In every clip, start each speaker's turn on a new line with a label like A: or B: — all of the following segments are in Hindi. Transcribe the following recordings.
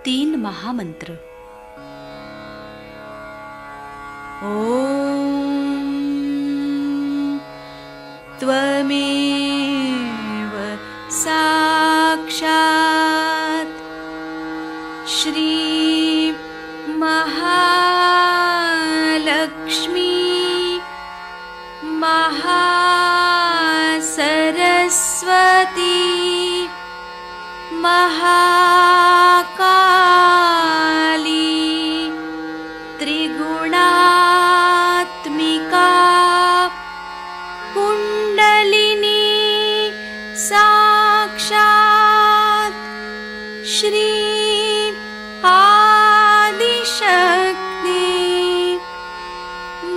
A: तीन महामंत्र। ओम त्वमेव साक्षात् श्री महालक्ष्मी महासरस्वती महाकाली त्रिगुणात्मिका कुंडलिनी साक्षात् श्री आदिशक्ति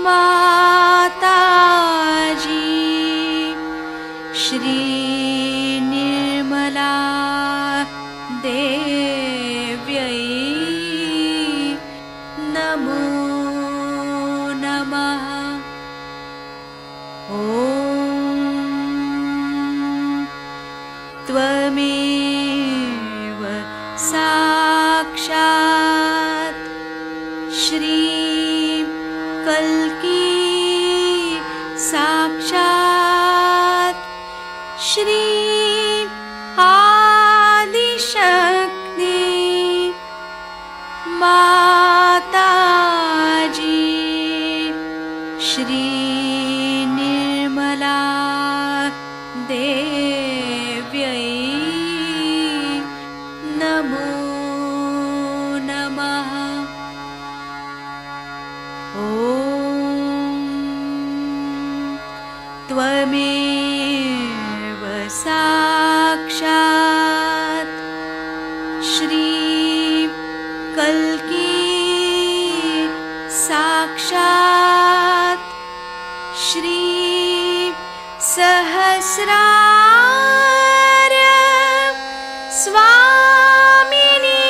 A: माताजी श्री निर्मला देव्यै नमो नमः। ॐ त्वमेव साक्षात् श्री कल्की साक्षात् श्री आदिशक्ति माताजी श्री निर्मला देव्यै नमो नमः। ॐ त्वमेव साक्षात् श्री कल्की साक्षात् श्री सहस्रार स्वामिनी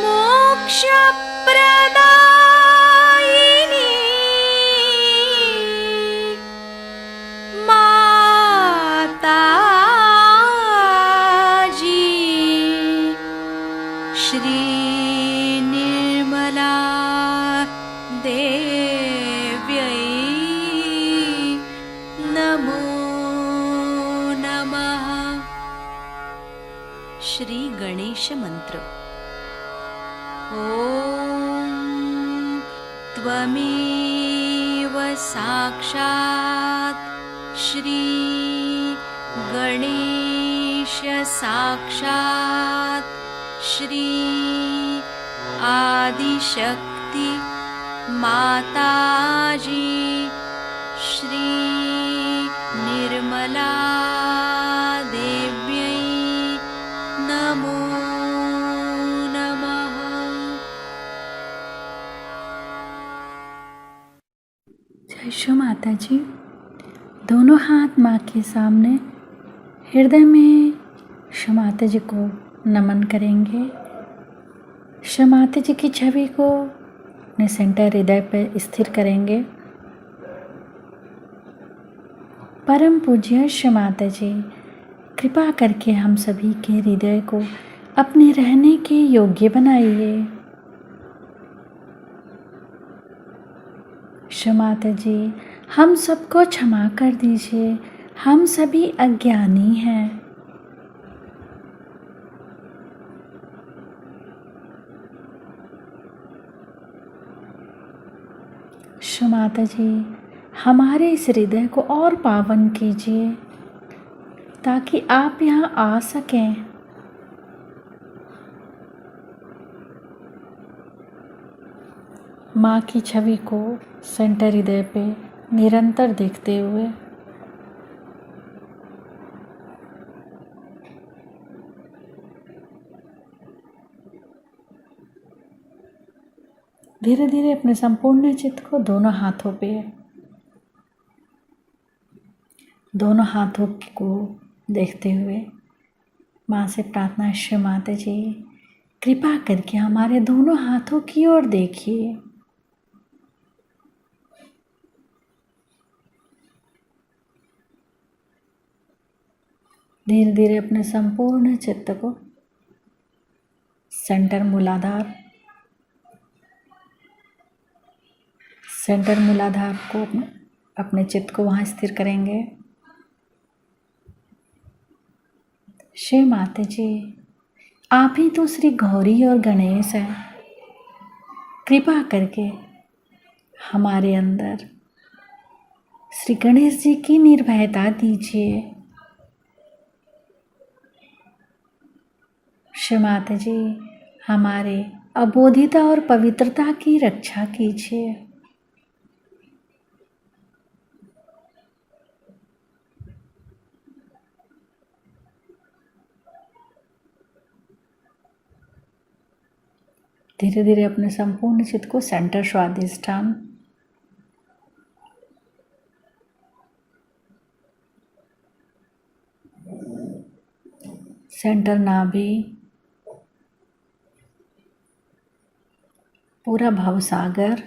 A: मोक्षप्रदायिनी माताजी श्री निर्मला देव्यै नमो नमः। श्री गणेश मंत्र। ॐ त्वमेव साक्षात् श्री गणेश साक्षात् श्री आदिशक्ति माताजी श्री निर्मला देव्यै नमो नमः।
B: जय श्री माता जी। दोनों हाथ माँ के सामने हृदय में श्री माता जी को नमन करेंगे। श्री माता जी की छवि को अपने सेंटर हृदय पर स्थिर करेंगे। परम पूज्य श्री माता जी, कृपा करके हम सभी के हृदय को अपने रहने के योग्य बनाइए। श्री माता जी, हम सबको क्षमा कर दीजिए, हम सभी अज्ञानी हैं। श्री माता जी, हमारे इस हृदय को और पावन कीजिए ताकि आप यहाँ आ सकें। माँ की छवि को सेंटर हृदय पे निरंतर देखते हुए धीरे धीरे अपने संपूर्ण चित्त को दोनों हाथों को देखते हुए माँ से प्रार्थना, श्री माता जी कृपा करके हमारे दोनों हाथों की ओर देखिए। धीरे धीरे अपने संपूर्ण चित्त को सेंटर मूलाधार को अपने चित्त को वहाँ स्थिर करेंगे। श्री माता जी, आप ही तो श्री गौरी और गणेश हैं। कृपा करके हमारे अंदर श्री गणेश जी की निर्भयता दीजिए। श्री माता जी, हमारे अबोधिता और पवित्रता की रक्षा कीजिए। धीरे धीरे अपने संपूर्ण चित्त को सेंटर स्वादिष्ठान सेंटर नाभि, पूरा भवसागर,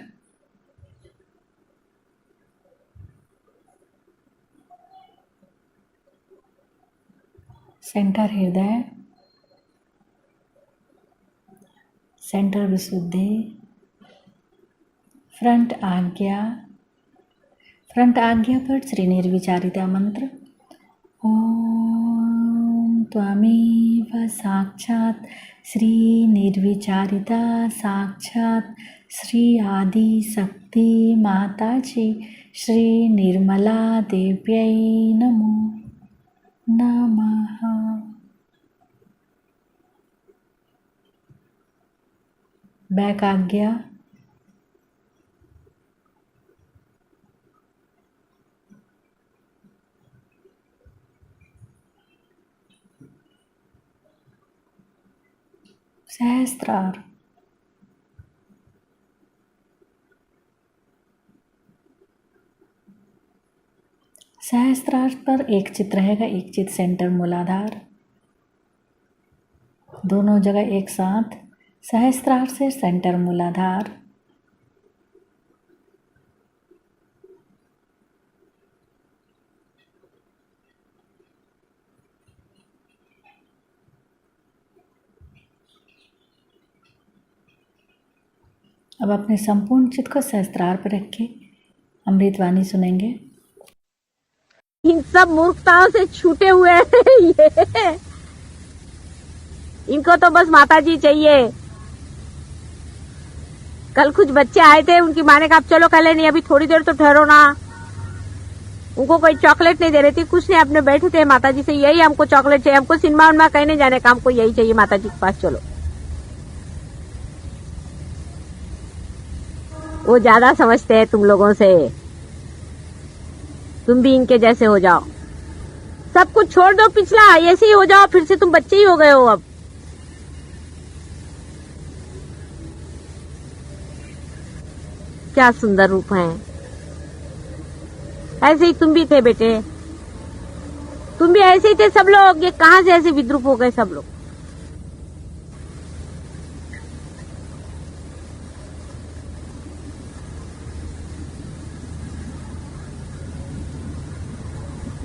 B: सेंटर हृदय, सेंटर विशुद्धि, फ्रंट आज्ञा पर श्री निर्विचारिता मंत्र। ओम त्वमेव साक्षात् श्री निर्विचारिता साक्षात् श्री आदि शक्ति माताजी श्री निर्मला देव्यै नमो नमः। बैक आज्ञा। सहस्त्रार। सहस्त्रार पर एक चित्र रहेगा, एक चित्र सेंटर मूलाधार, दोनों जगह एक साथ। सहस्त्रार से सेंटर मूलाधार, अब अपने संपूर्ण चित्त को सहस्त्रार पर रखें। अमृतवाणी सुनेंगे।
C: इन सब मूर्खताओं से छूटे हुए हैं ये। इनको तो बस माताजी चाहिए। कल कुछ बच्चे आए थे, उनकी माँ ने कहा चलो कल नहीं, अभी थोड़ी देर तो ठहरो ना। उनको कोई चॉकलेट नहीं दे रही थी, कुछ नहीं, अपने बैठे थे। माताजी से यही हमको चॉकलेट चाहिए, हमको सिनेमा उनमा कहीं नहीं जाने का, हमको यही चाहिए, माताजी के पास चलो। वो ज्यादा समझते हैं तुम लोगों से। तुम भी इनके जैसे हो जाओ, सब कुछ छोड़ दो पिछला, ऐसे ही हो जाओ, फिर से तुम बच्चे ही हो गए हो। अब क्या सुंदर रूप हैं। ऐसे ही तुम भी थे बेटे, तुम भी ऐसे ही थे सब लोग। ये कहां से ऐसे विद्रूप हो गए सब लोग।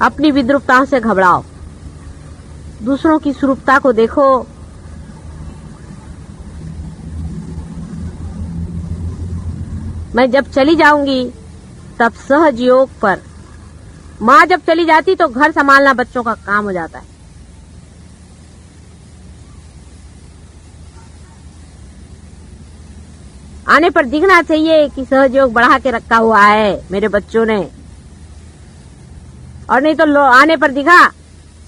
C: अपनी विद्रूपताओं से घबराओ, दूसरों की स्वरूपता को देखो। मैं जब चली जाऊंगी तब सहज योग पर, माँ जब चली जाती तो घर संभालना बच्चों का काम हो जाता है। आने पर दिखना चाहिए कि सहज योग बढ़ा के रखा हुआ है मेरे बच्चों ने, और नहीं तो आने पर दिखा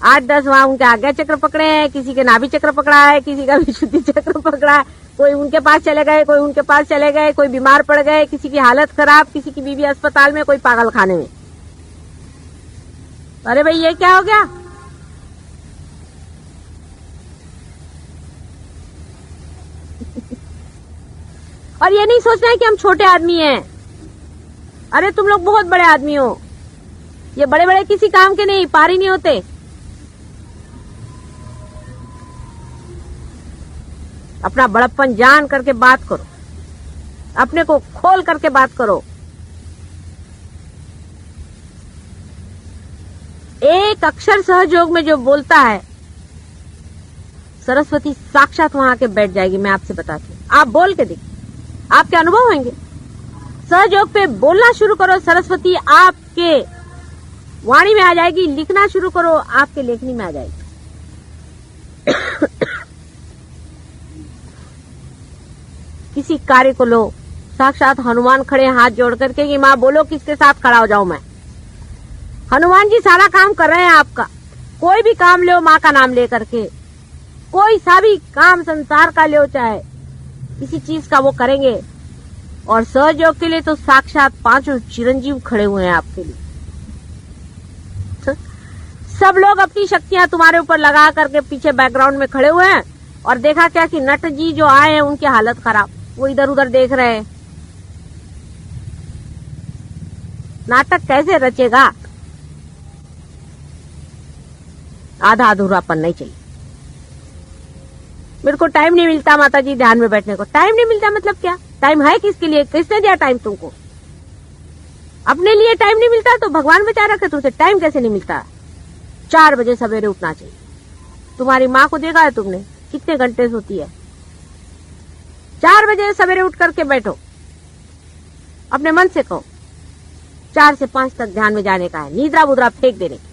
C: 8-10 वहां उनके आज्ञा चक्र पकड़े हैं, किसी के नाभि चक्र पकड़ा है, किसी का विशुद्धि चक्र पकड़ा है, कोई उनके पास चले गए, कोई उनके पास चले गए, कोई बीमार पड़ गए, किसी की हालत खराब, किसी की बीवी अस्पताल में, कोई पागल खाने में। अरे भाई ये क्या हो गया। और ये नहीं सोचना है कि हम छोटे आदमी हैं। अरे तुम लोग बहुत बड़े आदमी हो। ये बड़े बड़े किसी काम के नहीं, पार ही नहीं होते। अपना बड़प्पन जान करके बात करो, अपने को खोल करके बात करो। एक अक्षर सहयोग में जो बोलता है, सरस्वती साक्षात वहां आके बैठ जाएगी। मैं आपसे बताती हूँ, आप बोल के देखिए, आपके अनुभव होंगे। सहयोग पे बोलना शुरू करो, सरस्वती आपके वाणी में आ जाएगी। लिखना शुरू करो, आपके लेखनी में आ जाएगी। किसी कार्य को लो, साक्षात हनुमान खड़े हाथ जोड़ करके कि माँ बोलो किसके साथ खड़ा हो जाऊं मैं। हनुमान जी सारा काम कर रहे हैं आपका। कोई भी काम लो माँ का नाम ले करके, कोई सा भी काम संसार का लो, चाहे किसी चीज का, वो करेंगे। और सहयोग के लिए तो साक्षात 5 चिरंजीव खड़े हुए हैं आपके लिए। सब लोग अपनी शक्तियां तुम्हारे ऊपर लगा करके पीछे बैकग्राउंड में खड़े हुए हैं। और देखा क्या कि नट जी जो आए हैं उनकी हालत खराब, वो इधर उधर देख रहे हैं। नाटक कैसे रचेगा। आधा अधूरापन नहीं चाहिए। मेरे को टाइम नहीं मिलता माता जी ध्यान में बैठने को। टाइम नहीं मिलता मतलब क्या? टाइम है किसके लिए? किसने दिया टाइम तुमको? अपने लिए टाइम नहीं मिलता तो भगवान बचा रखे तुमसे टाइम कैसे नहीं मिलता? 4 बजे सवेरे उठना चाहिए। तुम्हारी माँ को देखा है तुमने कितने घंटे सोती है? 4 बजे सवेरे उठ करके बैठो, अपने मन से कहो 4 से 5 तक ध्यान में जाने का है, नींदरा बुदरा फेंक देने की।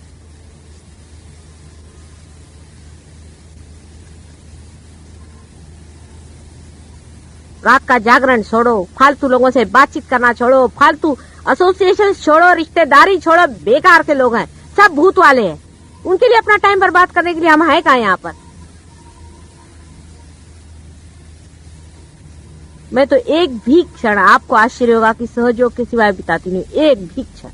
C: रात का जागरण छोड़ो, फालतू लोगों से बातचीत करना छोड़ो, फालतू एसोसिएशन छोड़ो, रिश्तेदारी छोड़ो, बेकार के लोग हैं, सब भूत वाले हैं। उनके लिए अपना टाइम बर्बाद करने के लिए हम है कहाँ यहाँ पर। मैं तो एक भी क्षण, आपको आश्चर्य होगा कि सहयोग के सिवाय बिताती नहीं, एक भी क्षण।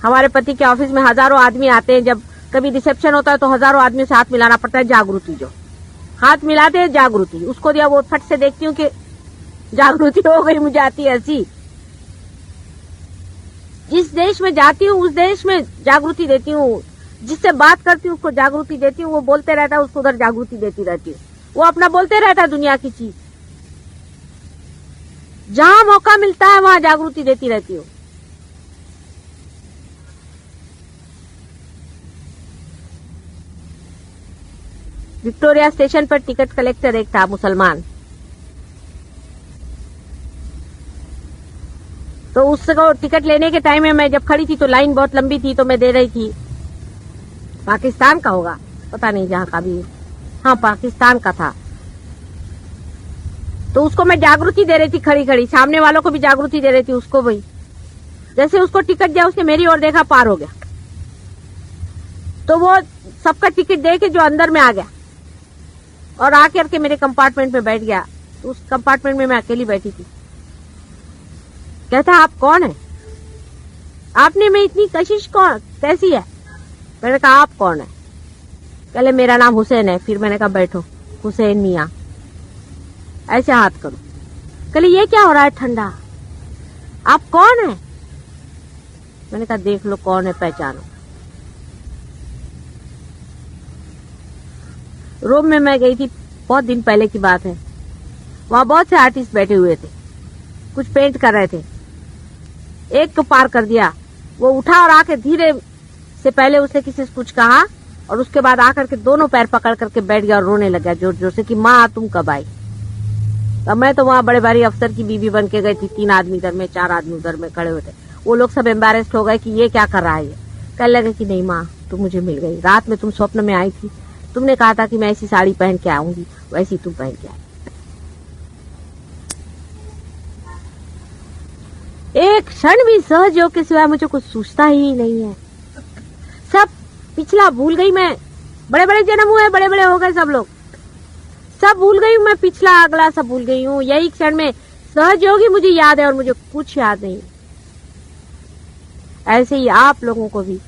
C: हमारे पति के ऑफिस में हजारों आदमी आते हैं, जब कभी रिसेप्शन होता है तो हजारों आदमी से हाथ मिलाना पड़ता है। जागृति जो हाथ मिलाते हैं, जागृति, उसको दिया वो फट से देखती हूँ कि जागृति हो गई, मुझे आती है हंसी। जिस देश में जाती हूँ उस देश में जागृति देती हूँ, जिससे बात करती हूँ उसको जागृति देती हूँ, वो बोलते रहता है उसको उधर जागृति देती रहती हूँ। वो अपना बोलते रहता है दुनिया की चीज, जहां मौका मिलता है वहां जागृति देती रहती हूँ। विक्टोरिया स्टेशन पर टिकट कलेक्टर एक था मुसलमान, तो उसको टिकट लेने के टाइम में मैं जब खड़ी थी तो लाइन बहुत लंबी थी, तो मैं दे रही थी। पाकिस्तान का होगा, पता नहीं जहां का भी, हाँ पाकिस्तान का था। तो उसको मैं जागृति दे रही थी खड़ी खड़ी, सामने वालों को भी जागृति दे रही थी, उसको भी। जैसे उसको टिकट दिया, उसने मेरी ओर देखा, पार हो गया। तो वो सबका टिकट दे के जो अंदर में आ गया और आकर के मेरे कंपार्टमेंट में बैठ गया। तो उस कंपार्टमेंट में मैं अकेली बैठी थी। कहता आप कौन है, आपने में इतनी कशिश कौन कैसी है। मैंने कहा आप कौन है। पहले मेरा नाम हुसैन है। फिर मैंने कहा बैठो, हुसैन मियाँ, ऐसे हाथ करो। कहले ये क्या हो रहा है ठंडा, आप कौन है। मैंने कहा देख लो कौन है, पहचानो। रोम में मैं गई थी, बहुत दिन पहले की बात है। वहां बहुत से आर्टिस्ट बैठे हुए थे, कुछ पेंट कर रहे थे। एक को पार कर दिया, वो उठा और आके धीरे से, पहले उसने किसी से कुछ कहा और उसके बाद आकर के दोनों पैर पकड़ करके बैठ गया और रोने लगा जोर जोर से कि माँ तुम कब आई। अब मैं तो वहां बड़े भारी अफसर की बीवी बन के गई थी। 3 आदमी इधर में, 4 आदमी उधर में खड़े हुए थे। वो लोग सब एम्बेरेस्ड हो गए कि ये क्या कर रहा है। ये कहने लगे कि नहीं माँ तुम मुझे मिल गई, रात में तुम स्वप्न में आई थी, तुमने कहा था कि मैं ऐसी साड़ी पहन के आऊंगी, वैसी तुम पहन के आई। एक क्षण भी सहयोग के सिवाय मुझे कुछ सूझता ही नहीं है। सब पिछला भूल गई मैं। बड़े बड़े जन्म हुए, बड़े बड़े हो गए सब लोग, सब भूल गई हूँ मैं। पिछला अगला सब भूल गई हूँ। यही क्षण में सहयोगी मुझे याद है और मुझे कुछ याद नहीं। ऐसे ही आप लोगों को भी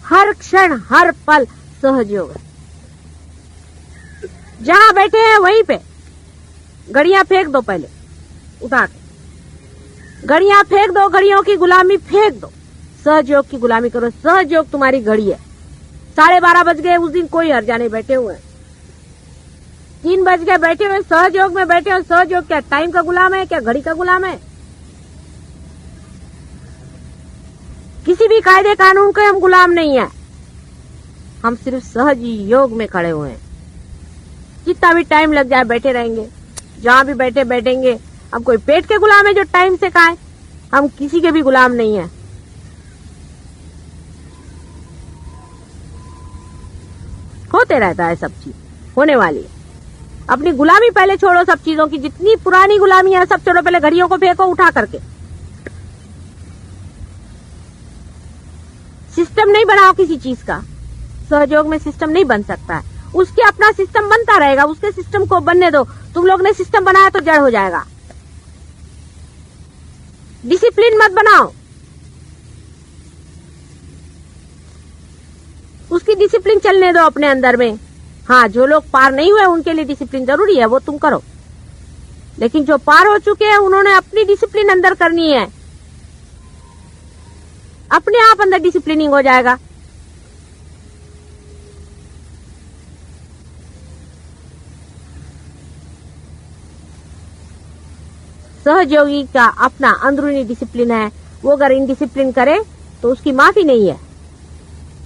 C: हर क्षण हर पल सहयोग है। जहां बैठे हैं वहीं पे घड़ियां फेंक दो, पहले उठा के घड़ियां फेंक दो, घड़ियों की गुलामी फेंक दो, सहयोग की गुलामी करो। सहयोग तुम्हारी घड़ी है। 12:30 बज गए उस दिन, कोई हर्जा नहीं, बैठे हुए। 3 बज गए बैठे हुए, सहयोग में बैठे हो। सहयोग क्या टाइम का गुलाम है, क्या घड़ी का गुलाम है। किसी भी कायदे कानून के हम गुलाम नहीं है, हम सिर्फ सहयोग में खड़े हुए हैं। जितना भी टाइम लग जाए बैठे रहेंगे, जहां भी बैठे बैठेंगे। हम कोई पेट के गुलाम है जो टाइम से खाए, हम किसी के भी गुलाम नहीं है। होते रहता है सब चीज, होने वाली है। अपनी गुलामी पहले छोड़ो, सब चीजों की जितनी पुरानी गुलामी है सब छोड़ो, पहले घड़ियों को फेंको उठा करके। सिस्टम नहीं बनाओ किसी चीज का। सहयोग में सिस्टम नहीं बन सकता है, उसके अपना सिस्टम बनता रहेगा, उसके सिस्टम को बनने दो। तुम लोग ने सिस्टम बनाया तो जड़ हो जाएगा। डिसिप्लिन मत बनाओ, उसकी डिसिप्लिन चलने दो अपने अंदर में। हाँ, जो लोग पार नहीं हुए उनके लिए डिसिप्लिन जरूरी है, वो तुम करो। लेकिन जो पार हो चुके हैं उन्होंने अपनी डिसिप्लिन अंदर करनी है, अपने आप अंदर डिसिप्लिनिंग हो जाएगा। सहयोगी का अपना अंदरूनी डिसिप्लिन है, वो अगर इनडिसिप्लिन करे तो उसकी माफी नहीं है।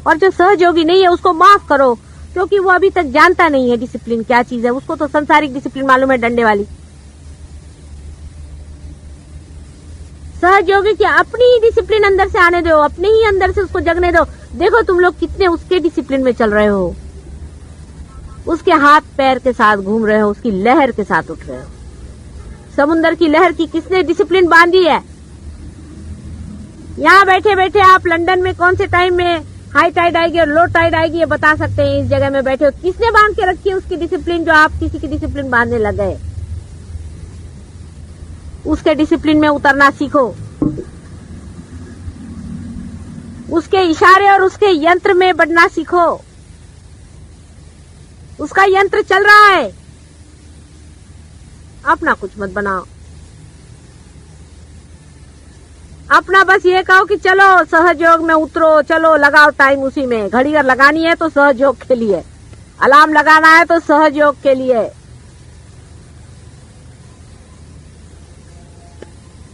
C: और जो सहयोगी नहीं है उसको माफ करो, क्योंकि वो अभी तक जानता नहीं है डिसिप्लिन क्या चीज है। उसको तो संसारिक डिसिप्लिन मालूम है, डंडे वाली। सहयोगी की अपनी ही डिसिप्लिन अंदर से आने दो, अपने ही अंदर से उसको जगने दो। देखो तुम लोग कितने उसके डिसिप्लिन में चल रहे हो, उसके हाथ पैर के साथ घूम रहे हो, उसकी लहर के साथ उठ रहे हो। समुद्र की लहर की किसने डिसिप्लिन बांधी है? यहाँ बैठे बैठे आप लंदन में कौन से टाइम में हाई टाइड आएगी और लो टाइड आएगी ये बता सकते हैं। इस जगह में बैठे हो, किसने बांध के रखी है उसकी डिसिप्लिन, जो आप किसी की डिसिप्लिन बांधने लग गए? उसके डिसिप्लिन में उतरना सीखो, उसके इशारे और उसके यंत्र में बढ़ना सीखो। उसका यंत्र चल रहा है, अपना कुछ मत बनाओ। अपना बस ये कहो कि चलो सहयोग में उतरो, चलो लगाओ टाइम उसी में। घड़ी अगर लगानी है तो सहयोग के लिए, अलार्म लगाना है तो सहयोग के लिए।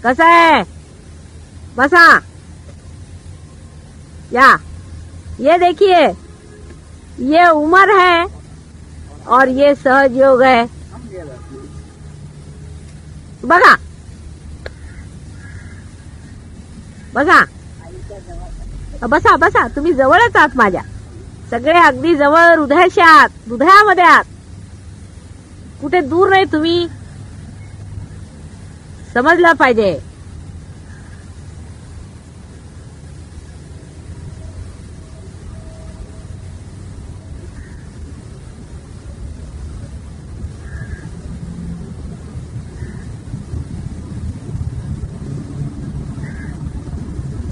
C: कैसा है बसा? या ये देखिए, ये उम्र है और ये सहयोग है। बघा बघा बसा बसा, तुम्ही जवळच आहात माझ्या, सगळे अगदी जवळ, हृदयाशी आहात, हृदयामध्ये आहात, कुठे दूर नाही तुम्ही, समजलं पाहिजे।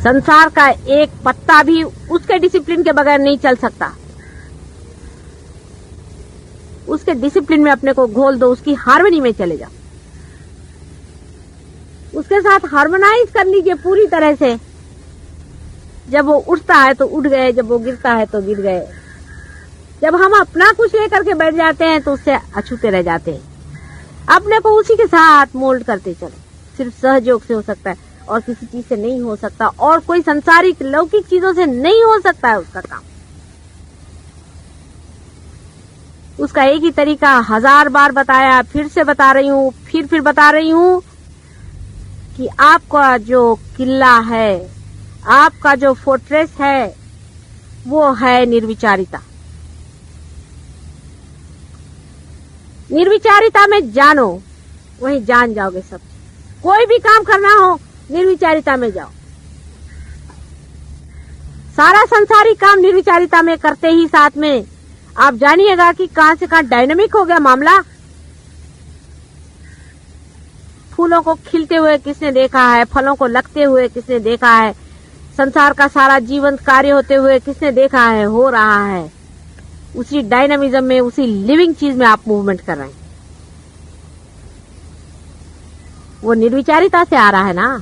C: संसार का एक पत्ता भी उसके डिसिप्लिन के बगैर नहीं चल सकता। उसके डिसिप्लिन में अपने को घोल दो, उसकी हार्मनी में चले जाओ, उसके साथ हार्मोनाइज कर लीजिए पूरी तरह से। जब वो उठता है तो उठ गए, जब वो गिरता है तो गिर गए। जब हम अपना कुछ लेकर के बैठ जाते हैं तो उससे अछूते रह जाते हैं। अपने को उसी के साथ मोल्ड करते चलो। सिर्फ सहयोग से हो सकता है और किसी चीज से नहीं हो सकता, और कोई संसारिक लौकिक चीजों से नहीं हो सकता है उसका काम। उसका एक ही तरीका 1000 बार बताया, फिर से बता रही हूं, फिर बता रही हूं कि आपका जो किला है, आपका जो फोर्ट्रेस है, वो है निर्विचारिता। निर्विचारिता में जानो, वहीं जान जाओगे सब। कोई भी काम करना हो निर्विचारिता में जाओ। सारा संसारी काम निर्विचारिता में करते ही साथ में आप जानिएगा कि कहां से कहां डायनामिक हो गया मामला। फूलों को खिलते हुए किसने देखा है? फलों को लगते हुए किसने देखा है? संसार का सारा जीवंत कार्य होते हुए किसने देखा है? हो रहा है। उसी डायनामिज्म में, उसी लिविंग चीज में आप मूवमेंट कर रहे हैं। वो निर्विचारिता से आ रहा है ना।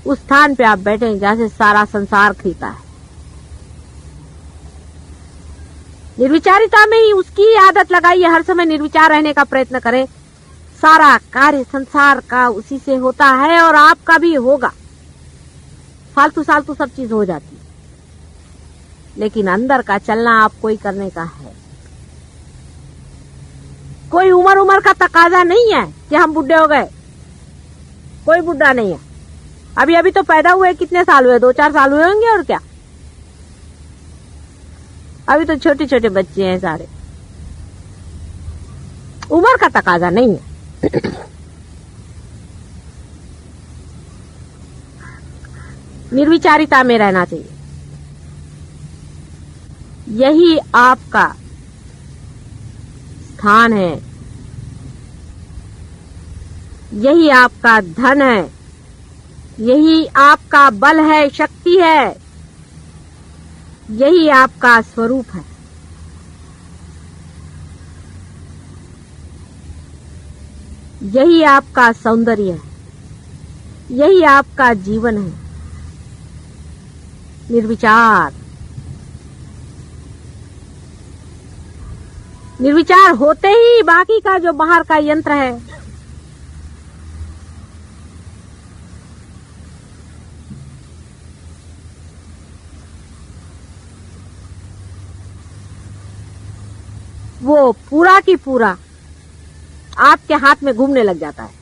C: उस स्थान पे आप बैठे हैं जहां से सारा संसार खिलता है। निर्विचारिता में ही उसकी आदत लगाइए, हर समय निर्विचार रहने का प्रयत्न करें। सारा कार्य संसार का उसी से होता है और आपका भी होगा। फालतू सालतू सब चीज हो जाती है, लेकिन अंदर का चलना आपको ही करने का है। कोई उम्र का तकाजा नहीं है कि हम बुढ़े हो गए। कोई बुढ़ा नहीं है। अभी तो पैदा हुए कितने साल हुए? 2-4 साल हुए होंगे, और क्या। अभी तो छोटे छोटे बच्चे हैं सारे। उम्र का तकाजा नहीं है। निर्विचारिता में रहना चाहिए। यही आपका स्थान है, यही आपका धन है, यही आपका बल है, शक्ति है, यही आपका स्वरूप है। यही आपका सौंदर्य है, यही आपका जीवन है। निर्विचार। निर्विचार होते ही बाकी का जो बाहर का यंत्र है, वो पूरा की पूरा आपके हाथ में घूमने लग जाता है।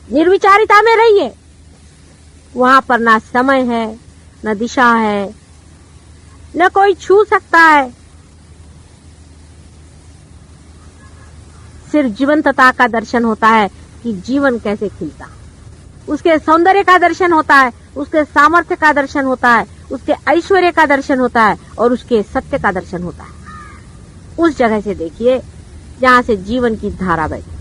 C: निर्विचारिता में रहिए। वहां पर ना समय है, न दिशा है, न कोई छू सकता है। सिर्फ जीवंतता का दर्शन होता है कि जीवन कैसे खिलता, उसके सौंदर्य का दर्शन होता है, उसके सामर्थ्य का दर्शन होता है, उसके ऐश्वर्य का दर्शन होता है और उसके सत्य का दर्शन होता है। उस जगह से देखिए जहां से जीवन की धारा बहती।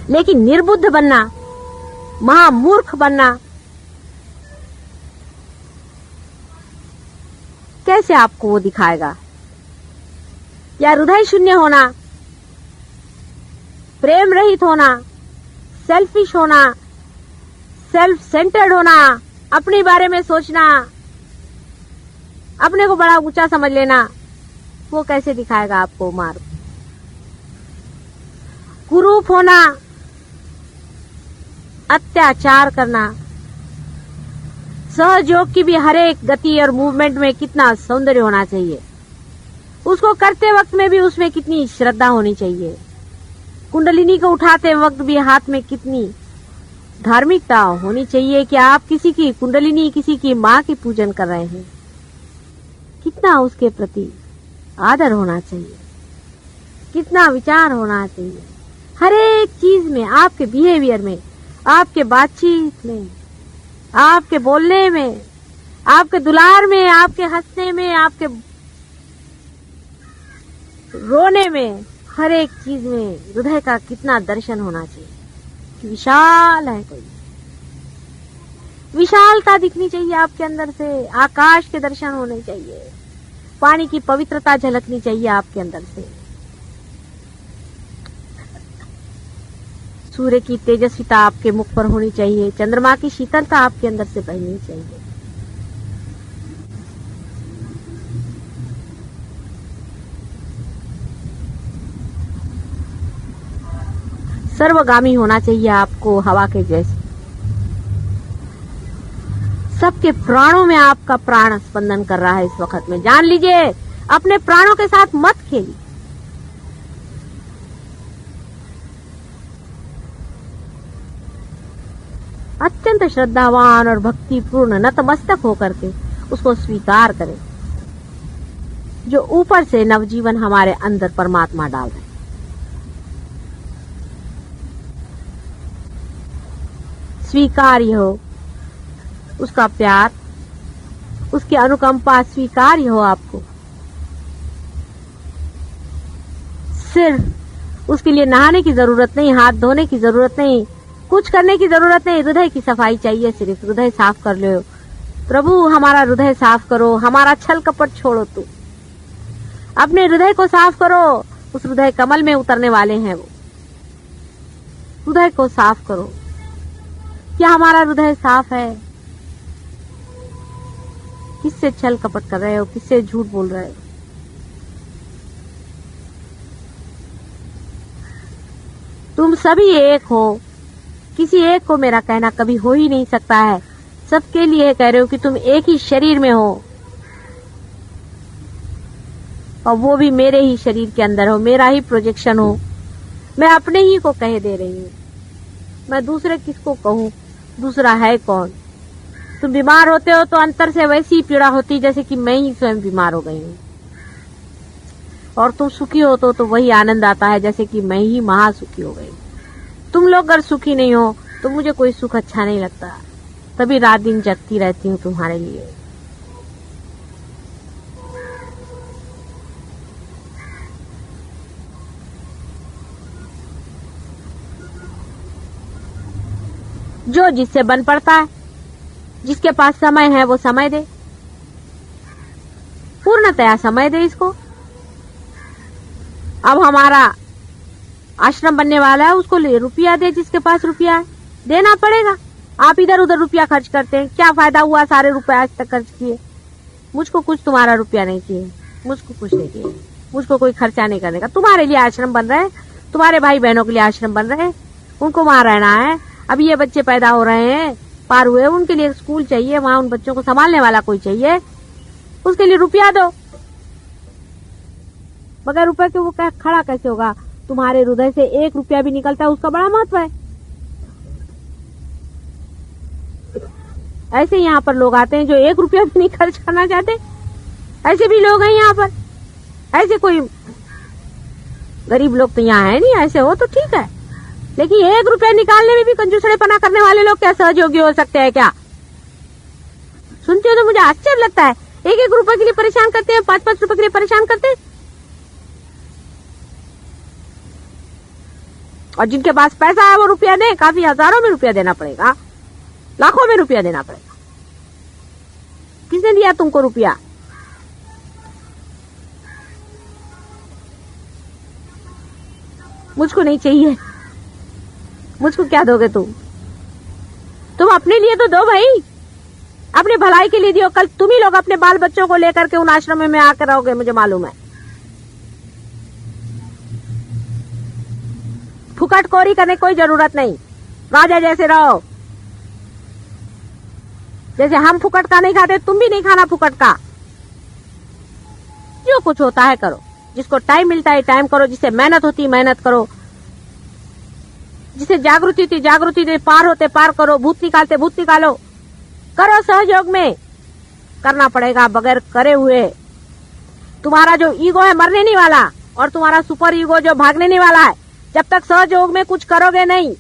C: लेकिन निर्बुद्ध बनना, महामूर्ख बनना, कैसे आपको वो दिखाएगा? या हृदय शून्य होना, प्रेम रहित होना, सेल्फिश होना, सेल्फ सेंटर्ड होना, अपने बारे में सोचना, अपने को बड़ा ऊंचा समझ लेना, वो कैसे दिखाएगा आपको मार्ग? कुरूप होना, अत्याचार करना, सहयोग की भी हर एक गति और मूवमेंट में कितना सौंदर्य होना चाहिए, उसको करते वक्त में भी उसमें कितनी श्रद्धा होनी चाहिए, कुंडलिनी को उठाते वक्त भी हाथ में कितनी धार्मिकता होनी चाहिए कि आप किसी की कुंडलिनी, किसी की माँ की पूजन कर रहे हैं, कितना उसके प्रति आदर होना चाहिए, कितना विचार होना चाहिए, हर एक चीज में, आपके बिहेवियर में, आपके बातचीत में, आपके बोलने में, आपके दुलार में, आपके हंसने में, आपके रोने में, हर एक चीज में हृदय का कितना दर्शन होना चाहिए कि विशाल है कोई, विशालता दिखनी चाहिए आपके अंदर से, आकाश के दर्शन होने चाहिए, पानी की पवित्रता झलकनी चाहिए आपके अंदर से, सूर्य की तेजस्विता आपके मुख पर होनी चाहिए, चंद्रमा की शीतलता आपके अंदर से बहनी चाहिए। सर्वगामी होना चाहिए आपको, हवा के जैसे, सबके प्राणों में आपका प्राण स्पंदन कर रहा है इस वक्त में। जान लीजिए, अपने प्राणों के साथ मत खेलिए। अत्यंत श्रद्धावान और भक्तिपूर्ण नतमस्तक होकर के उसको स्वीकार करें जो ऊपर से नवजीवन हमारे अंदर परमात्मा डाल रहे। स्वीकार्य हो उसका प्यार, उसकी अनुकंपा स्वीकार्य हो आपको। सिर्फ उसके लिए नहाने की जरूरत नहीं, हाथ धोने की जरूरत नहीं, कुछ करने की जरूरत नहीं, हृदय की सफाई चाहिए। सिर्फ हृदय साफ कर लो। प्रभु हमारा हृदय साफ करो, हमारा छल कपट छोड़ो, तू अपने हृदय को साफ करो। उस हृदय कमल में उतरने वाले हैं वो। हृदय को साफ करो। क्या हमारा हृदय साफ है? किससे छल कपट कर रहे हो? किससे झूठ बोल रहे हो? तुम सभी एक हो, किसी एक को मेरा कहना कभी हो ही नहीं सकता है। सबके लिए कह रहे हो कि तुम एक ही शरीर में हो और वो भी मेरे ही शरीर के अंदर हो, मेरा ही प्रोजेक्शन हो। मैं अपने ही को कह दे रही हूँ, मैं दूसरे किसको कहूँ? दूसरा है कौन? तुम बीमार होते हो तो अंतर से वैसी पीड़ा होती जैसे कि मैं ही स्वयं बीमार हो गई हूँ, और तुम सुखी हो तो वही आनंद आता है जैसे कि मैं ही महासुखी हो गई। तुम लोग अगर सुखी नहीं हो तो मुझे कोई सुख अच्छा नहीं लगता, तभी रात दिन जगती रहती हूँ तुम्हारे लिए। जो जिससे बन पड़ता है, जिसके पास समय है वो समय दे, पूर्णतया समय दे इसको। अब हमारा आश्रम बनने वाला है, उसको रुपया दे, जिसके पास रुपया है देना पड़ेगा। आप इधर उधर रुपया खर्च करते हैं, क्या फायदा हुआ? सारे रुपए आज तक खर्च किए, मुझको कुछ तुम्हारा रुपया नहीं चाहिए, मुझको कुछ नहीं चाहिए, मुझको कोई खर्चा नहीं करने का। तुम्हारे लिए आश्रम बन रहे हैं, तुम्हारे भाई बहनों के लिए आश्रम बन रहे हैं, उनको वहां रहना है। अभी ये बच्चे पैदा हो रहे हैं, पार हुए, उनके लिए स्कूल चाहिए, वहां उन बच्चों को संभालने वाला कोई चाहिए, उसके लिए रुपया दो। बगैर रुपए के वो खड़ा कैसे होगा? तुम्हारे हृदय से 1 रुपया भी निकलता है, उसका बड़ा महत्व है। ऐसे यहाँ पर लोग आते हैं जो 1 रुपया भी नहीं खर्च करना चाहते। ऐसे भी लोग हैं यहाँ पर। ऐसे कोई गरीब लोग तो यहाँ है नहीं, ऐसे हो तो ठीक है, लेकिन 1 रुपया निकालने में भी कंजूसड़ेपना करने वाले लोग क्या सहयोगी हो सकते हैं क्या? सुनते हो तो मुझे आश्चर्य लगता है। 1-1 रुपए के लिए परेशान करते हैं, 5-5 रुपए के लिए परेशान करते हैं। और जिनके पास पैसा है वो रुपया दे, काफी हजारों में रुपया देना पड़ेगा, लाखों में रुपया देना पड़ेगा। किसने दिया तुमको रुपया? मुझको नहीं चाहिए। मुझको क्या दोगे तुम अपने लिए तो दो भाई, अपने भलाई के लिए दियो। कल तुम ही लोग अपने बाल बच्चों को लेकर के उन आश्रम में आकर रहोगे, मुझे मालूम है। फुकटखोरी करने की कोई जरूरत नहीं, राजा जैसे रहो। जैसे हम फुकट का नहीं खाते, तुम भी नहीं खाना फुकट का। जो कुछ होता है करो, जिसको टाइम मिलता है टाइम करो, जिसे मेहनत होती मेहनत करो, जिसे जागृति थी जागृति थी, पार होते पार करो, भूत निकालते भूत निकालो। करो सहयोग में, करना पड़ेगा बगैर करे हुए। तुम्हारा जो ईगो है मरने नहीं वाला, और तुम्हारा सुपर ईगो जो भागने नहीं वाला है। जब तक सहयोग में कुछ करोगे नहीं,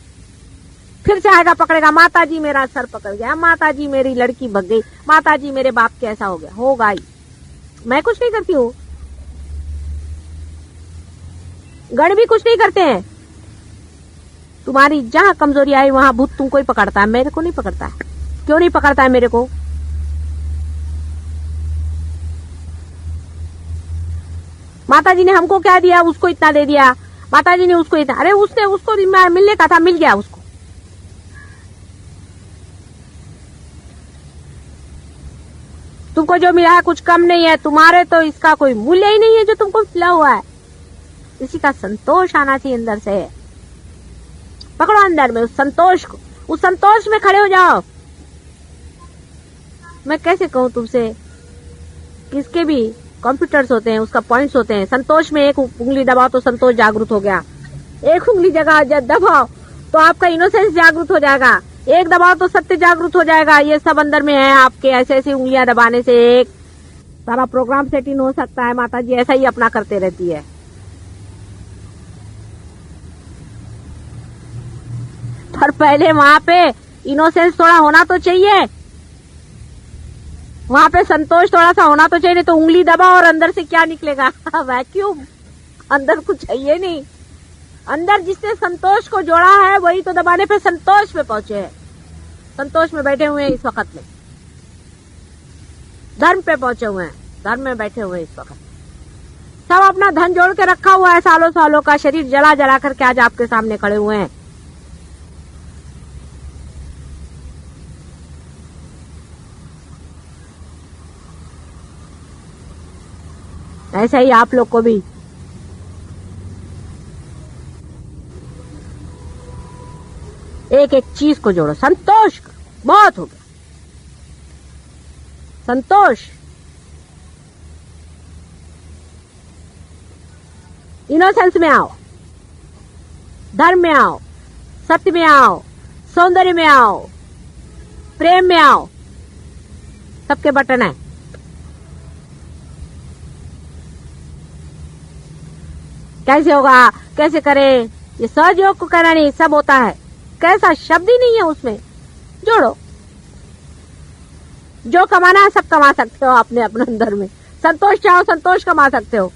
C: फिर से आएगा पकड़ेगा, माता जी मेरा सर पकड़ गया, माता जी मेरी लड़की भग गई, माता जी मेरे बाप के ऐसा हो गया। होगा ही, मैं कुछ नहीं करती हूँ, गण भी कुछ नहीं करते हैं। तुम्हारी जहां कमजोरी आई वहां भूत तुमको ही पकड़ता है, मेरे को नहीं पकड़ता है। क्यों नहीं पकड़ता है मेरे को? माता जी ने हमको क्या दिया, उसको इतना दे दिया, माता जी ने उसको इतना, अरे उसने उसको मिलने का था, मिल गया उसको। तुमको जो मिला है कुछ कम नहीं है, तुम्हारे तो इसका कोई मूल्य ही नहीं है जो तुमको मिला हुआ है। इसी का संतोष आना चाहिए अंदर से। पकड़ो अंदर में उस संतोष को, उस संतोष में खड़े हो जाओ। मैं कैसे कहूं तुमसे, किसके भी कंप्यूटर्स होते हैं, उसका पॉइंट्स होते हैं। संतोष में एक उंगली दबाओ तो संतोष जागृत हो गया, एक उंगली जगह जब दबाओ तो आपका इनोसेंस जागृत हो जाएगा, एक दबाओ तो सत्य जागृत हो जाएगा। ये सब अंदर में है आपके। ऐसे ऐसी उंगलियां दबाने से एक सारा प्रोग्राम सेटिंग हो सकता है। माता जी ऐसा ही अपना करते रहती है। पर पहले वहां पे इनोसेंस थोड़ा होना तो चाहिए, वहां पे संतोष थोड़ा सा होना तो चाहिए। नहीं तो उंगली दबा और अंदर से क्या निकलेगा? वैक्यूम, अंदर कुछ चाहिए नहीं। अंदर जिसने संतोष को जोड़ा है वही तो दबाने पे संतोष में पहुंचे हैं, संतोष में बैठे हुए हैं इस वक्त में, धर्म पे पहुंचे हुए हैं, धर्म में बैठे हुए हैं इस वक्त। सब अपना धन जोड़ के रखा हुआ है, सालों सालों का शरीर जला जला करके आज आपके सामने खड़े हुए हैं। ऐसा ही आप लोग को भी एक एक चीज को जोड़ो। संतोष बहुत हो गया, संतोष। इनोसेंस में आओ, धर्म में आओ, सत्य में आओ, सौंदर्य में आओ, प्रेम में आओ। सबके बटन है। कैसे होगा, कैसे करें, ये सहयोग को करना नहीं, सब होता है। कैसा शब्द ही नहीं है उसमें। जोड़ो, जो कमाना है सब कमा सकते हो अपने अपने अंदर में। संतोष चाहो संतोष कमा सकते हो,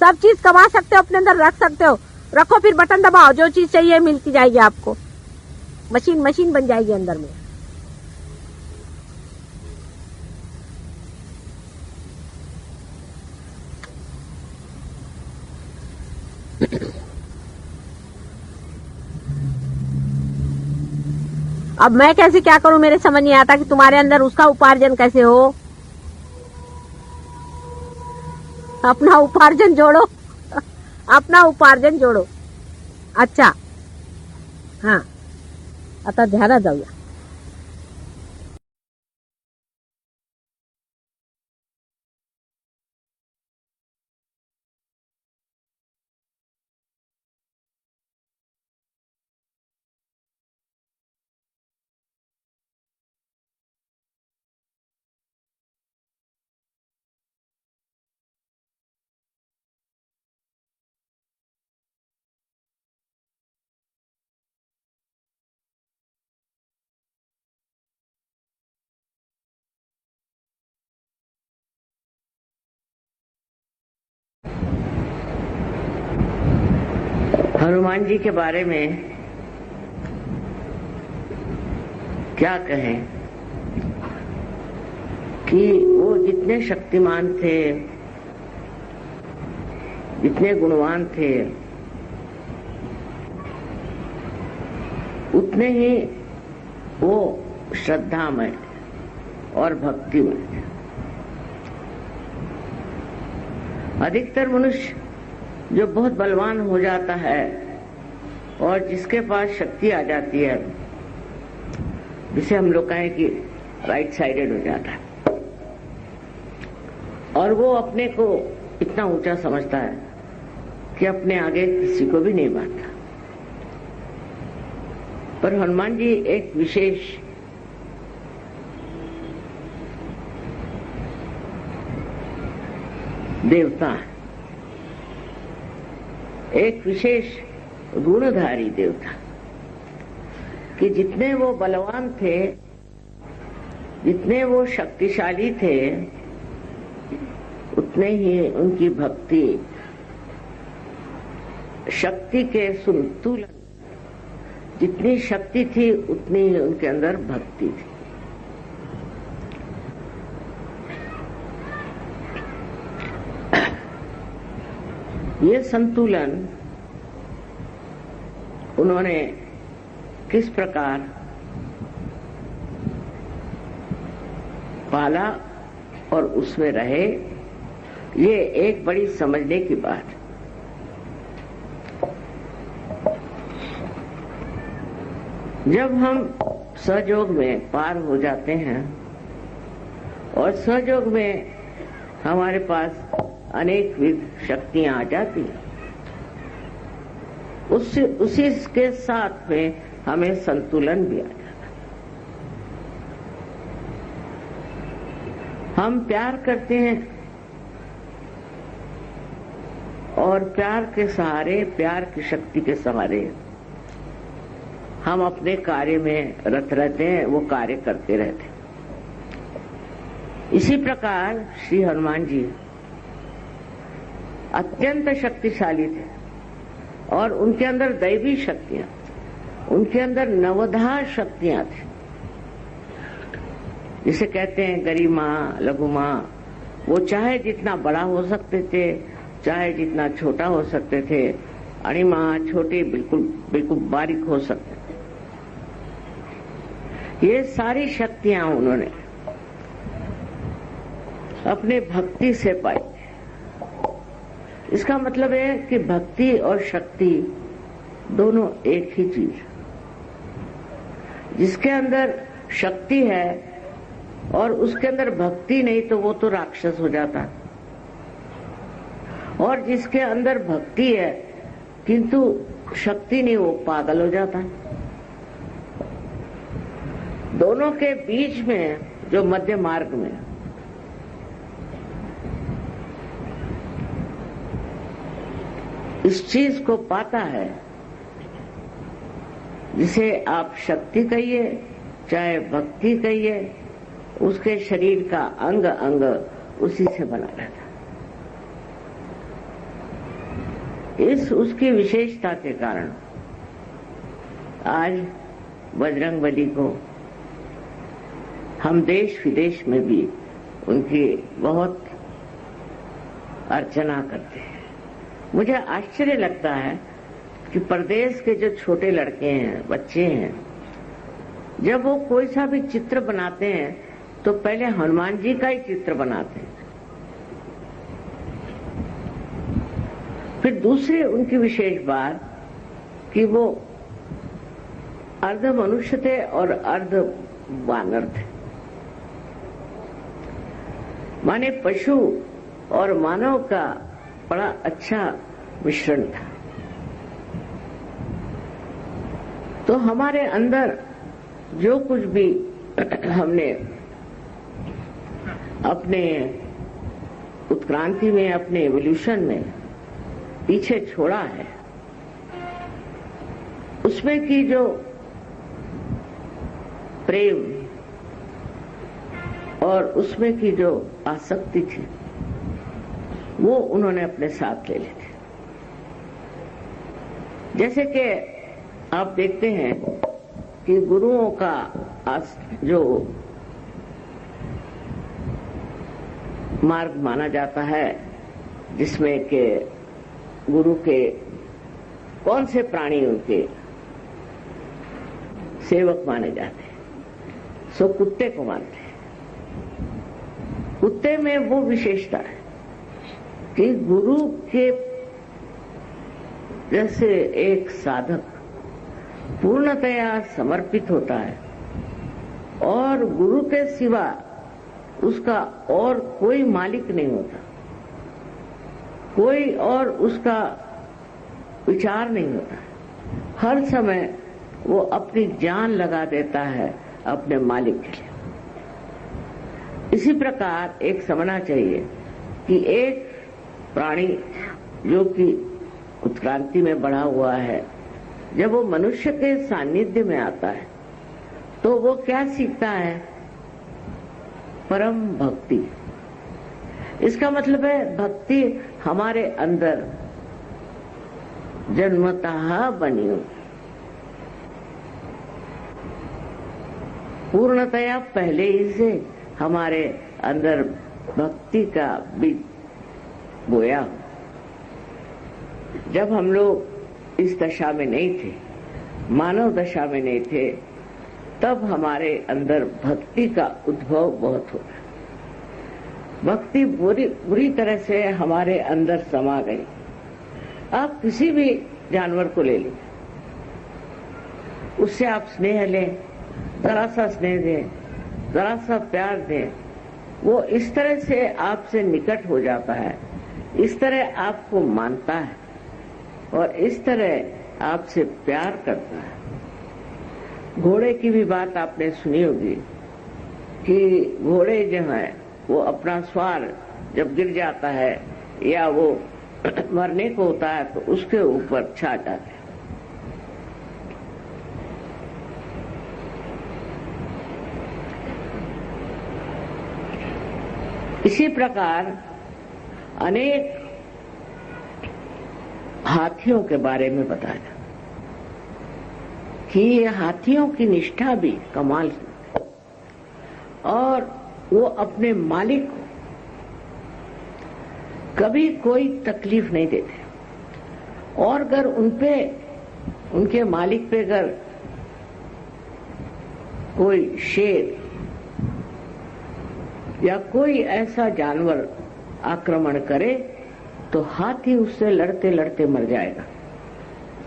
C: सब चीज कमा सकते हो, अपने अंदर रख सकते हो। रखो, फिर बटन दबाओ, जो चीज चाहिए मिलती जाएगी आपको। मशीन मशीन बन जाएगी अंदर में। अब मैं कैसे क्या करूं, मेरे समझ नहीं आता कि तुम्हारे अंदर उसका उपार्जन कैसे हो। अपना उपार्जन जोड़ो, अपना उपार्जन जोड़ो। अच्छा, हाँ, आता ध्यान जाऊया।
D: हनुमान जी के बारे में क्या कहें कि वो जितने शक्तिमान थे, जितने गुणवान थे, उतने ही वो श्रद्धामय और भक्तिमय थे। अधिकतर मनुष्य जो बहुत बलवान हो जाता है और जिसके पास शक्ति आ जाती है, जिसे हम लोग कहें कि राइट साइडेड हो जाता है, और वो अपने को इतना ऊंचा समझता है कि अपने आगे किसी को भी नहीं मानता। पर हनुमान जी एक विशेष देवता है, एक विशेष गुणधारी देवता, कि जितने वो बलवान थे, जितने वो शक्तिशाली थे, उतने ही उनकी भक्ति, शक्ति के संतुलन, जितनी शक्ति थी उतनी ही उनके अंदर भक्ति थी। ये संतुलन उन्होंने किस प्रकार पाला और उसमें रहे, ये एक बड़ी समझने की बात है। जब हम सहयोग में पार हो जाते हैं और सहयोग में हमारे पास अनेक विध शक्तियां आ जाती हैं, उसी के साथ में हमें संतुलन भी आ जाता है। हम प्यार करते हैं और प्यार के सहारे, प्यार की शक्ति के सहारे हम अपने कार्य में रत रहते हैं, वो कार्य करते रहते हैं। इसी प्रकार श्री हनुमान जी अत्यंत शक्तिशाली थे और उनके अंदर दैवी शक्तियां, उनके अंदर नवधा शक्तियां थी, जिसे कहते हैं गरिमा, लघुमा। वो चाहे जितना बड़ा हो सकते थे, चाहे जितना छोटा हो सकते थे, अणिमा, छोटे, बिल्कुल बारीक हो सकते थे। ये सारी शक्तियां उन्होंने अपने भक्ति से पाई। इसका मतलब है कि भक्ति और शक्ति दोनों एक ही चीज। जिसके अंदर शक्ति है और उसके अंदर भक्ति नहीं तो वो तो राक्षस हो जाता, और जिसके अंदर भक्ति है किंतु शक्ति नहीं, वो पागल हो जाता। दोनों के बीच में जो मध्य मार्ग में इस चीज को पाता है, जिसे आप शक्ति कहिए चाहे भक्ति कहिए, उसके शरीर का अंग अंग उसी से बना रहता है। इस उसकी विशेषता के कारण आज बजरंगबली को हम देश विदेश में भी उनकी बहुत अर्चना करते हैं। मुझे आश्चर्य लगता है कि प्रदेश के जो छोटे लड़के हैं, बच्चे हैं, जब वो कोई सा भी चित्र बनाते हैं तो पहले हनुमान जी का ही चित्र बनाते हैं। फिर दूसरी उनकी विशेष बात कि वो अर्ध मनुष्य थे और अर्ध वानर थे, माने पशु और मानव का बड़ा अच्छा मिश्रण था। तो हमारे अंदर जो कुछ भी हमने अपने उत्क्रांति में, अपने एवोल्यूशन में पीछे छोड़ा है, उसमें की जो प्रेम और उसमें की जो आसक्ति थी, वो उन्होंने अपने साथ ले ली थी। जैसे कि आप देखते हैं कि गुरुओं का जो मार्ग माना जाता है, जिसमें के गुरु के कौन से प्राणी उनके सेवक माने जाते हैं, सो कुत्ते को मानते हैं। कुत्ते में वो विशेषता है कि गुरु के जैसे एक साधक पूर्णतया समर्पित होता है और गुरु के सिवा उसका और कोई मालिक नहीं होता, कोई और उसका विचार नहीं होता। हर समय वो अपनी जान लगा देता है अपने मालिक के लिए। इसी प्रकार एक समझना चाहिए कि एक प्राणी जो कि उत्क्रांति में बढ़ा हुआ है, जब वो मनुष्य के सानिध्य में आता है तो वो क्या सीखता है? परम भक्ति। इसका मतलब है भक्ति हमारे अंदर जन्मतः बनी हो, पूर्णतया पहले ही से हमारे अंदर भक्ति का बीज बोया। जब हम लोग इस दशा में नहीं थे, मानव दशा में नहीं थे, तब हमारे अंदर भक्ति का उद्भव बहुत होगा। भक्ति बुरी तरह से हमारे अंदर समा गई। आप किसी भी जानवर को ले लीजिए, उससे आप स्नेह लें, जरा सा स्नेह दें, जरा सा प्यार दें, वो इस तरह से आपसे निकट हो जाता है, इस तरह आपको मानता है और इस तरह आपसे प्यार करता है। घोड़े की भी बात आपने सुनी होगी कि घोड़े जो है वो अपना सवार जब गिर जाता है या वो मरने को होता है तो उसके ऊपर छा जाते हैं। इसी प्रकार अनेक हाथियों के बारे में बताया कि ये हाथियों की निष्ठा भी कमाल की और वो अपने मालिक को कभी कोई तकलीफ नहीं देते। और अगर उनके मालिक पे अगर कोई शेर या कोई ऐसा जानवर आक्रमण करे तो हाथी उससे लड़ते लड़ते मर जाएगा,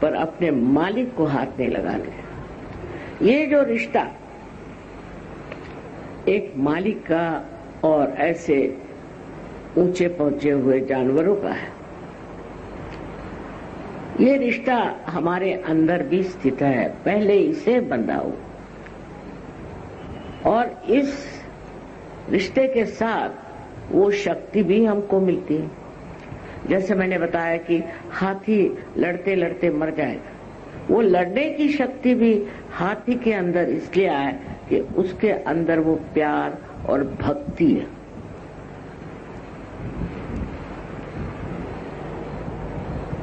D: पर अपने मालिक को हाथ नहीं लगाते। ये जो रिश्ता एक मालिक का और ऐसे ऊंचे पहुंचे हुए जानवरों का है, ये रिश्ता हमारे अंदर भी स्थित है, पहले इसे बंधा हो। और इस रिश्ते के साथ वो शक्ति भी हमको मिलती है। जैसे मैंने बताया कि हाथी लड़ते लड़ते मर जाएगा, वो लड़ने की शक्ति भी हाथी के अंदर इसलिए आए कि उसके अंदर वो प्यार और भक्ति है।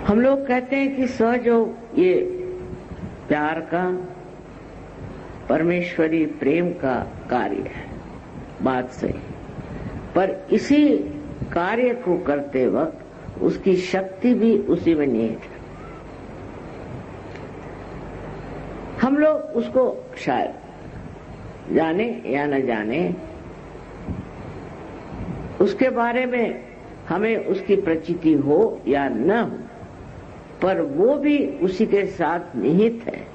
D: हम लोग कहते हैं कि सहयोग ये प्यार का, परमेश्वरी प्रेम का कार्य है, बात सही, पर इसी कार्य को करते वक्त उसकी शक्ति भी उसी में निहित है। हम लोग उसको शायद जाने या न जाने, उसके बारे में हमें उसकी प्रचिति हो या न हो, पर वो भी उसी के साथ निहित है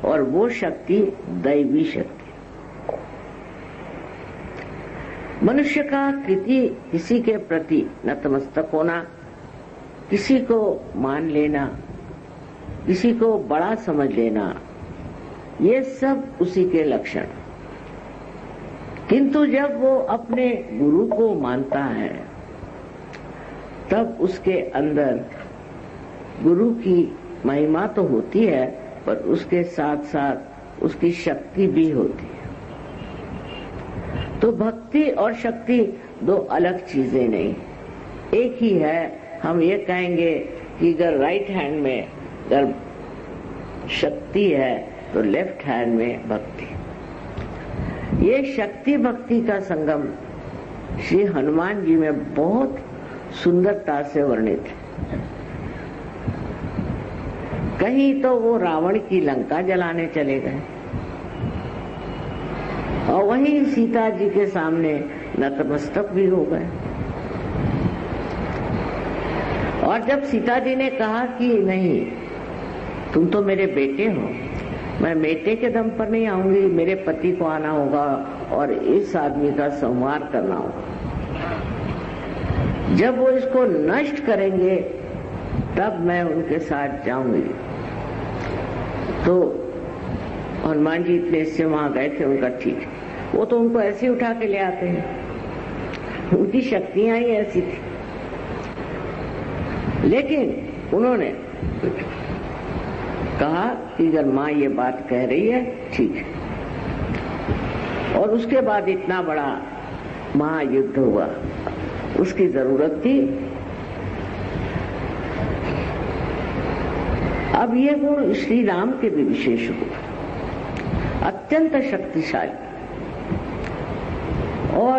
D: और वो शक्ति दैवी शक्ति। मनुष्य का किसी के प्रति नतमस्तक होना, किसी को मान लेना, किसी को बड़ा समझ लेना, ये सब उसी के लक्षण। किंतु जब वो अपने गुरु को मानता है तब उसके अंदर गुरु की महिमा तो होती है, पर उसके साथ साथ उसकी शक्ति भी होती है। तो भक्ति और शक्ति दो अलग चीजें नहीं, एक ही है। हम ये कहेंगे कि अगर राइट हैंड में अगर शक्ति है तो लेफ्ट हैंड में भक्ति। ये शक्ति भक्ति का संगम श्री हनुमान जी में बहुत सुंदरता से वर्णित है। कहीं तो वो रावण की लंका जलाने चले गए और वहीं सीता जी के सामने नतमस्तक भी हो गए। और जब सीता जी ने कहा कि नहीं, तुम तो मेरे बेटे हो, मैं बेटे के दम पर नहीं आऊंगी, मेरे पति को आना होगा और इस आदमी का संहार करना होगा। जब वो इसको नष्ट करेंगे तब मैं उनके साथ जाऊंगी। तो हनुमान जी इतने से वहां गए थे, उनका ठीक है, वो तो उनको ऐसे उठा के ले आते हैं, उनकी शक्तियां ही ऐसी थी। लेकिन उन्होंने कहा कि अगर माँ ये बात कह रही है ठीक है। और उसके बाद इतना बड़ा महायुद्ध हुआ, उसकी जरूरत थी। अब ये गुण श्री राम के भी विशेष गुण, अत्यंत शक्तिशाली, और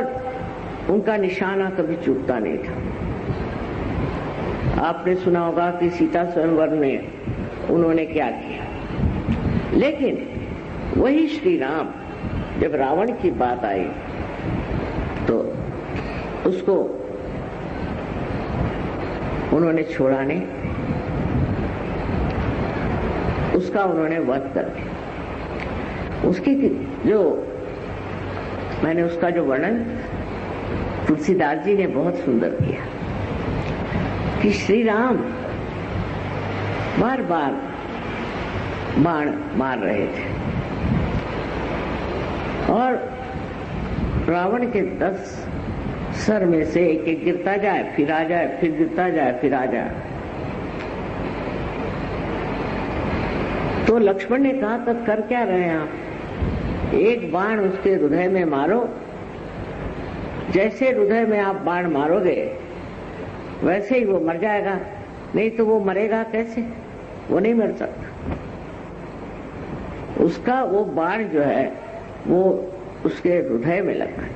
D: उनका निशाना कभी चूकता नहीं था। आपने सुना होगा कि सीता स्वयंवर में उन्होंने क्या किया, लेकिन वही श्री राम जब रावण की बात आई तो उसको उन्होंने छोड़ा नहीं, उसका उन्होंने वध कर दिया। उसकी जो मैंने उसका जो वर्णन तुलसीदास जी ने बहुत सुंदर किया कि श्री राम बार बार बाण मार रहे थे और रावण के 10 सर में से एक एक गिरता जाए, फिर आ जाए, फिर गिरता जाए, फिर आ जाए। तो लक्ष्मण ने कहा, तब कर क्या रहे हैं आप? एक बाण उसके हृदय में मारो, जैसे हृदय में आप बाण मारोगे वैसे ही वो मर जाएगा, नहीं तो वो मरेगा कैसे? वो नहीं मर सकता। उसका वो बाण जो है वो उसके हृदय में लगा है।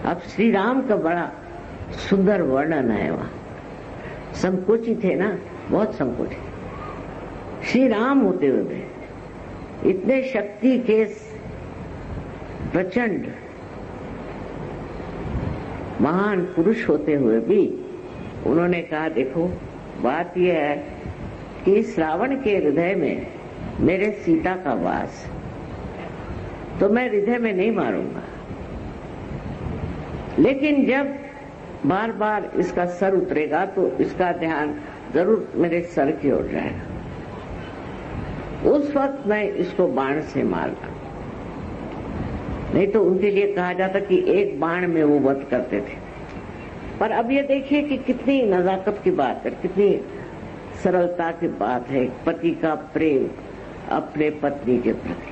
D: अब श्री राम का बड़ा सुंदर वर्णन है वहां। संकोचित है ना, बहुत संकोचित। श्री राम होते हुए इतने शक्ति के प्रचंड महान पुरुष होते हुए भी उन्होंने कहा, देखो बात यह है कि इस रावण के हृदय में मेरे सीता का वास, तो मैं हृदय में नहीं मारूंगा, लेकिन जब बार बार इसका सर उतरेगा तो इसका ध्यान जरूर मेरे सर की ओर जाएगा, उस वक्त मैं इसको बाण से मारना। नहीं तो उनके लिए कहा जाता कि एक बाण में वो वध करते थे। पर अब ये देखिए कि कितनी नजाकत की बात है, कितनी सरलता की बात है, पति का प्रेम अपने पत्नी के प्रति।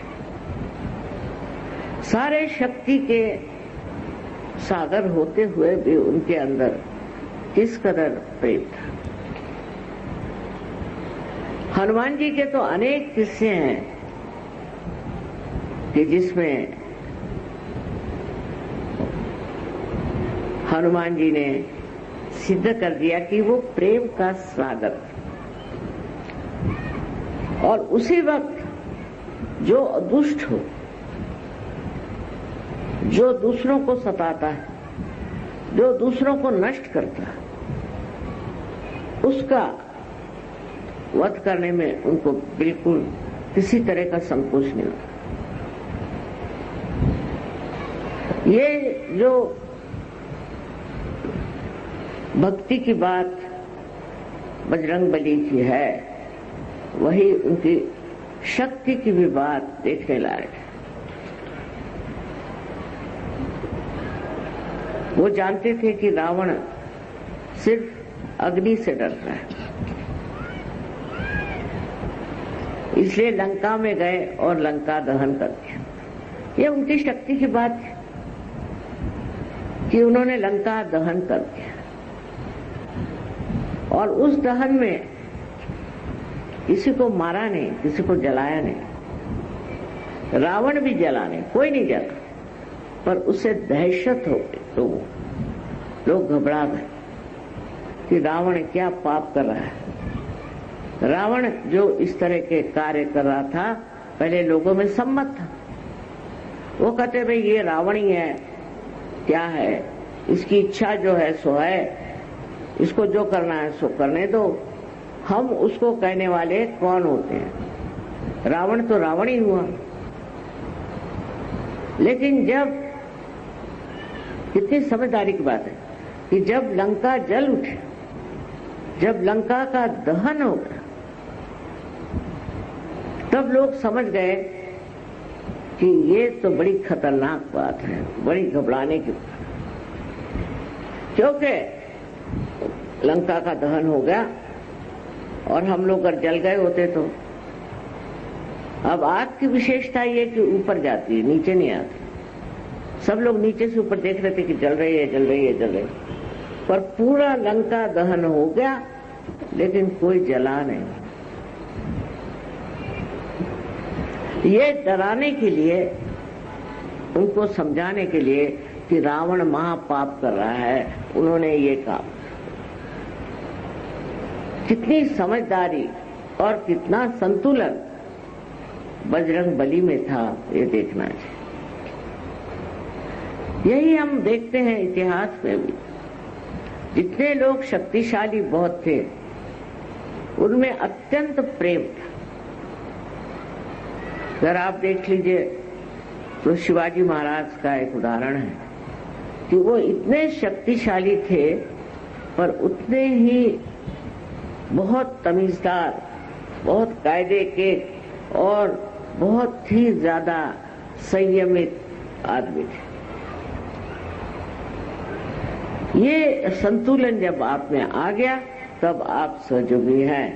D: सारे शक्ति के सागर होते हुए भी उनके अंदर किस कदर प्रेम था। हनुमान जी के तो अनेक किस्से हैं कि जिसमें हनुमान जी ने सिद्ध कर दिया कि वो प्रेम का सागर, और उसी वक्त जो दुष्ट हो, जो दूसरों को सताता है, जो दूसरों को नष्ट करता है, उसका वध करने में उनको बिल्कुल किसी तरह का संकोच नहीं होता। ये जो भक्ति की बात बजरंगबली की है, वही उनकी शक्ति की भी बात देखने लायक है। वो जानते थे कि रावण सिर्फ अग्नि से डरता है, इसलिए लंका में गए और लंका दहन कर दिया। ये उनकी शक्ति की बात है कि उन्होंने लंका दहन कर दिया, और उस दहन में किसी को मारा नहीं, किसी को जलाया नहीं। रावण भी जला नहीं, कोई नहीं जला, पर उससे दहशत हो गई। लोग घबरा गए कि रावण क्या पाप कर रहा है। रावण जो इस तरह के कार्य कर रहा था, पहले लोगों में सम्मत था। वो कहते भाई ये रावण ही है, क्या है, इसकी इच्छा जो है सो है, इसको जो करना है सो करने दो, हम उसको कहने वाले कौन होते हैं, रावण तो रावण ही हुआ। लेकिन जब, कितनी समझदारी की बात है कि जब लंका जल उठे, जब लंका का दहन हो गया, तब लोग समझ गए कि ये तो बड़ी खतरनाक बात है, बड़ी घबराने की बात, क्योंकि लंका का दहन हो गया और हम लोग अगर जल गए होते तो। अब आग की विशेषता ये कि ऊपर जाती है, नीचे नहीं आती। सब लोग नीचे से ऊपर देख रहे थे कि जल रही है, जल रही है, जल रही है, पर पूरा लंका दहन हो गया लेकिन कोई जला नहीं। ये डराने के लिए, उनको समझाने के लिए कि रावण महापाप कर रहा है, उन्होंने ये कहा। कितनी समझदारी और कितना संतुलन बजरंग बली में था, ये देखना चाहिए। यही हम देखते हैं इतिहास में भी, जितने लोग शक्तिशाली बहुत थे, उनमें अत्यंत प्रेम था। अगर आप देख लीजिए तो शिवाजी महाराज का एक उदाहरण है कि वो इतने शक्तिशाली थे, पर उतने ही बहुत तमीजदार, बहुत कायदे के और बहुत ही ज्यादा संयमित आदमी थे। ये संतुलन जब आप में आ गया, तब आप सहयोगी हैं।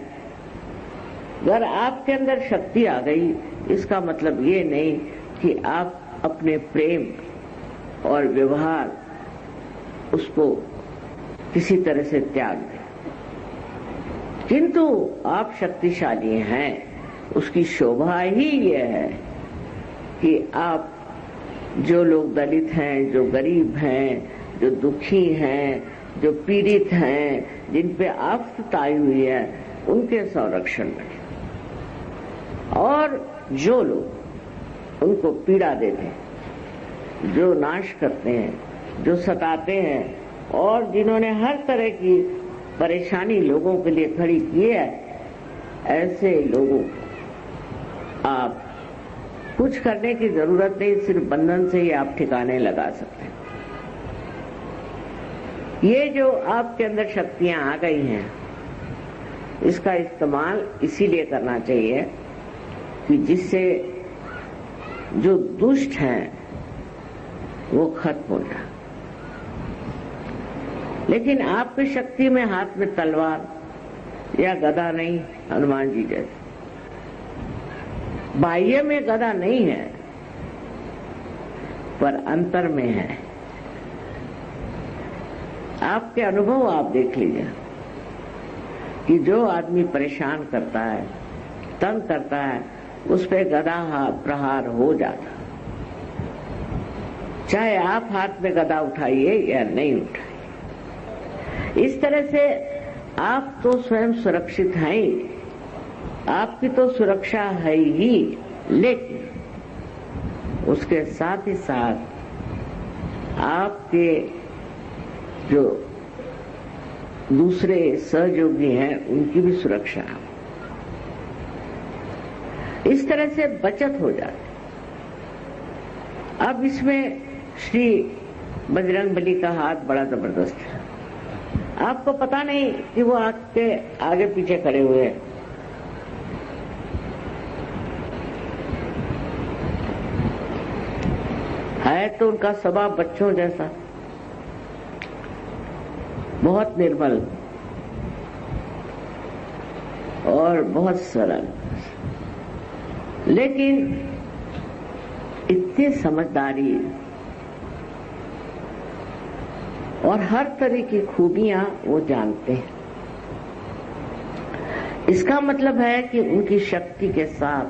D: अगर आपके अंदर शक्ति आ गई, इसका मतलब ये नहीं कि आप अपने प्रेम और व्यवहार उसको किसी तरह से त्याग दें, किंतु आप शक्तिशाली हैं। उसकी शोभा ही ये है कि आप, जो लोग दलित हैं, जो गरीब हैं, जो दुखी हैं, जो पीड़ित हैं, जिन पे आफत आई हुई है, उनके संरक्षण में, और जो लोग उनको पीड़ा देते हैं, जो नाश करते हैं, जो सताते हैं, और जिन्होंने हर तरह की परेशानी लोगों के लिए खड़ी की है, ऐसे लोगों आप कुछ करने की जरूरत नहीं, सिर्फ बंधन से ही आप ठिकाने लगा सकते हैं। ये जो आपके अंदर शक्तियां आ गई हैं, इसका इस्तेमाल इसीलिए करना चाहिए कि जिससे जो दुष्ट हैं वो खत्म हो जाए। लेकिन आपकी शक्ति में हाथ में तलवार या गदा नहीं, हनुमान जी जैसे बाह्य में गदा नहीं है, पर अंतर में है। आपके अनुभव आप देख लीजिए कि जो आदमी परेशान करता है, तंग करता है, उस पे गदा प्रहार हो जाता, चाहे आप हाथ में गदा उठाइए या नहीं उठाइए। इस तरह से आप तो स्वयं सुरक्षित हैं ही, आपकी तो सुरक्षा है ही, लेकिन उसके साथ ही साथ आपके जो दूसरे सहयोगी हैं, उनकी भी सुरक्षा है। इस तरह से बचत हो जाती। अब इसमें श्री बजरंगबली का हाथ बड़ा जबरदस्त है। आपको पता नहीं कि वो आपके आगे पीछे खड़े हुए हैं। है तो उनका स्वभाव बच्चों जैसा, बहुत निर्मल और बहुत सरल, लेकिन इतनी समझदारी और हर तरह की खूबियां वो जानते हैं। इसका मतलब है कि उनकी शक्ति के साथ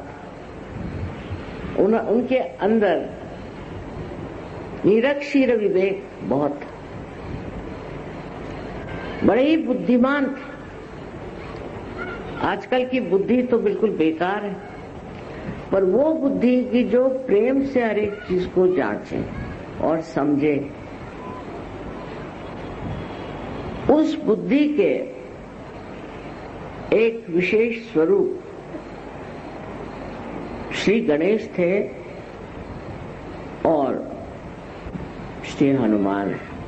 D: उनके अंदर निरक्षीर विवेक बहुत था, बड़े ही बुद्धिमान थे। आजकल की बुद्धि तो बिल्कुल बेकार है, पर वो बुद्धि की जो प्रेम से हर एक चीज को जांचे और समझे, उस बुद्धि के एक विशेष स्वरूप श्री गणेश थे और श्री हनुमान है।